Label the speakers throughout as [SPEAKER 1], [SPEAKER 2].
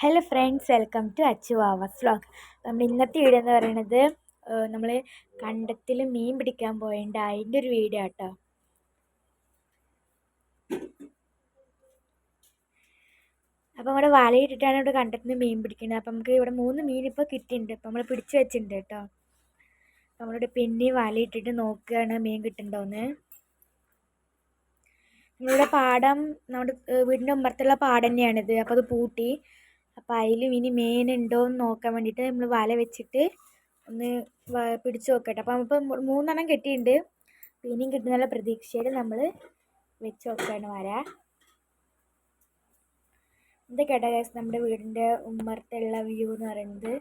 [SPEAKER 1] Hello friends, welcome to Achu Vava's vlog. നമ്മൾ ഇന്നത്തെ video എന്ന് പറയുന്നത് നമ്മൾ കണ്ടത്തിൽ മീൻ പിടിക്കാൻ പോയതിൻ്റെ അതിൻ്റെ ഒരു വീഡിയോ കേട്ടോ. അപ്പോൾ നമ്മുടെ വലയിട്ടിട്ടാണ് ഇവിടെ കണ്ടത്തിൽ നിന്ന് മീൻ പിടിക്കുന്നത്. അപ്പം നമുക്ക് ഇവിടെ 3 മീൻ ഇപ്പോൾ കിട്ടിയിട്ടുണ്ട്. അപ്പം നമ്മൾ പിടിച്ച് വെച്ചിട്ടുണ്ട് കേട്ടോ. നമ്മളിവിടെ പിന്നെ വലയിട്ടിട്ട് നോക്കുകയാണ് മീൻ കിട്ടുന്നുണ്ടോയെന്ന്. നമ്മളിവിടെ പാടം, നമ്മുടെ വീടിൻ്റെ ഉമ്മറത്തുള്ള പാടം തന്നെയാണിത്. അപ്പോൾ അത് പൂട്ടി. അപ്പോൾ അതിലും ഇനി മീനുണ്ടോ എന്ന് നോക്കാൻ വേണ്ടിയിട്ട് നമ്മൾ വല വെച്ചിട്ട് ഒന്ന് പിടിച്ച് നോക്കട്ടെ. അപ്പോൾ നമുക്ക് 3 എണ്ണം കിട്ടിയിട്ടുണ്ട്. പിന്നെയും കിട്ടുന്നുള്ള പ്രതീക്ഷയിൽ നമ്മൾ വെച്ച് നോക്കുകയാണ് വല. ഇതൊക്കെയാട്ടോ ഗൈസ് നമ്മുടെ വീടിൻ്റെ ഉമ്മറത്തുള്ള വ്യൂ എന്ന് പറയുന്നത്.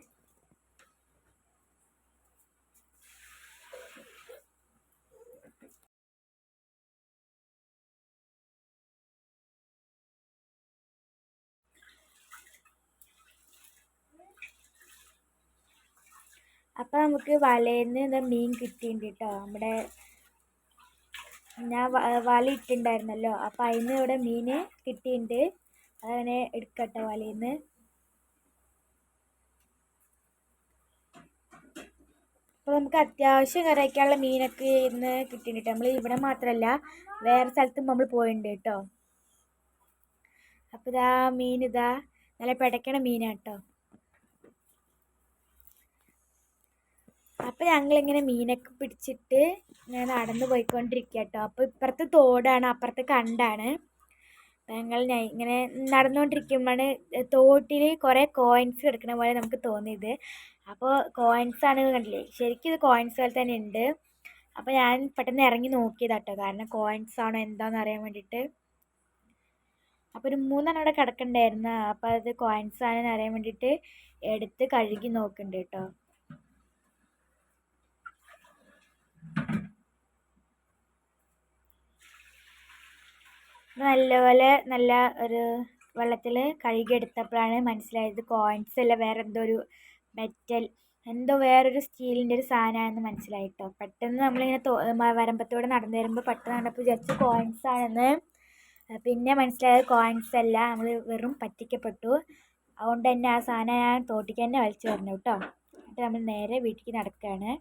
[SPEAKER 1] അപ്പോൾ നമുക്ക് വലയിൽ നിന്ന് മീൻ കിട്ടിയിട്ടുണ്ട് കേട്ടോ. നമ്മുടെ ഞാൻ വല ഇട്ടിട്ടുണ്ടായിരുന്നല്ലോ, അപ്പോൾ അതിൽ നിന്ന് ഇവിടെ മീൻ കിട്ടിയിട്ടുണ്ട്. അതങ്ങനെ എടുക്കട്ടെ വലയിൽ നിന്ന്. അപ്പോൾ നമുക്ക് അത്യാവശ്യം കറി വയ്ക്കാനുള്ള മീനൊക്കെ ഇന്ന് കിട്ടിയിട്ടുണ്ട്. നമ്മൾ ഇവിടെ മാത്രമല്ല വേറെ സ്ഥലത്തും നമ്മൾ പോയിട്ടുണ്ട് കേട്ടോ. അപ്പോൾ ഇതാ മീൻ, ഇതാ നല്ല പിടയ്ക്കണ മീനാണ് കേട്ടോ. അപ്പോൾ ഞങ്ങളിങ്ങനെ മീനൊക്കെ പിടിച്ചിട്ട് ഇങ്ങനെ നടന്ന് പോയിക്കൊണ്ടിരിക്കുക കേട്ടോ. അപ്പോൾ ഇപ്പുറത്ത് തോടാണ്, അപ്പുറത്ത് കണ്ടാണ്. ഞങ്ങൾ ഇങ്ങനെ നടന്നുകൊണ്ടിരിക്കുമ്പോഴാണ് തോട്ടിൽ കുറേ കോയിൻസ് കിടക്കുന്ന പോലെ നമുക്ക് തോന്നിയത്. അപ്പോൾ കോയിൻസ് ആണ്, കണ്ടില്ലേ, ശരിക്കും ഇത് കോയിൻസ് പോലെ തന്നെ ഉണ്ട്. അപ്പോൾ ഞാൻ പെട്ടെന്ന് ഇറങ്ങി നോക്കിയതാട്ടോ, കാരണം കോയിൻസ് ആണോ എന്താണെന്ന് അറിയാൻ വേണ്ടിയിട്ട്. അപ്പോൾ ഒരു 3 എണ്ണം അവിടെ കിടക്കണ്ടായിരുന്നു. അപ്പോൾ അത് കോയിൻസ് ആണെന്ന് അറിയാൻ വേണ്ടിയിട്ട് എടുത്ത് കഴുകി നോക്കുന്നുണ്ട് കേട്ടോ. നല്ലപോലെ നല്ല ഒരു വെള്ളത്തിൽ കഴുകിയെടുത്തപ്പോഴാണ് മനസ്സിലായത് കോയിൻസ് അല്ല, വേറെ എന്തോ ഒരു മെറ്റൽ, എന്തോ വേറൊരു സ്റ്റീലിൻ്റെ ഒരു സാധനമാണെന്ന് മനസ്സിലായി കേട്ടോ. പെട്ടെന്ന് നമ്മളിങ്ങനെ വരമ്പത്തൂടെ നടന്നു വരുമ്പോൾ പെട്ടെന്ന് കണ്ടപ്പോൾ വിചാരിച്ചു കോയിൻസ് ആണെന്ന്. പിന്നെ മനസ്സിലായത് കോയിൻസ് അല്ല, നമ്മൾ വെറും പറ്റിക്കപ്പെട്ടു. അതുകൊണ്ട് തന്നെ ആ സാധനം ഞാൻ തോട്ടിക്ക് തന്നെ വലിച്ചു പറഞ്ഞു കേട്ടോ. എന്നിട്ട് നമ്മൾ നേരെ വീട്ടിലേക്ക് നടക്കുകയാണ്.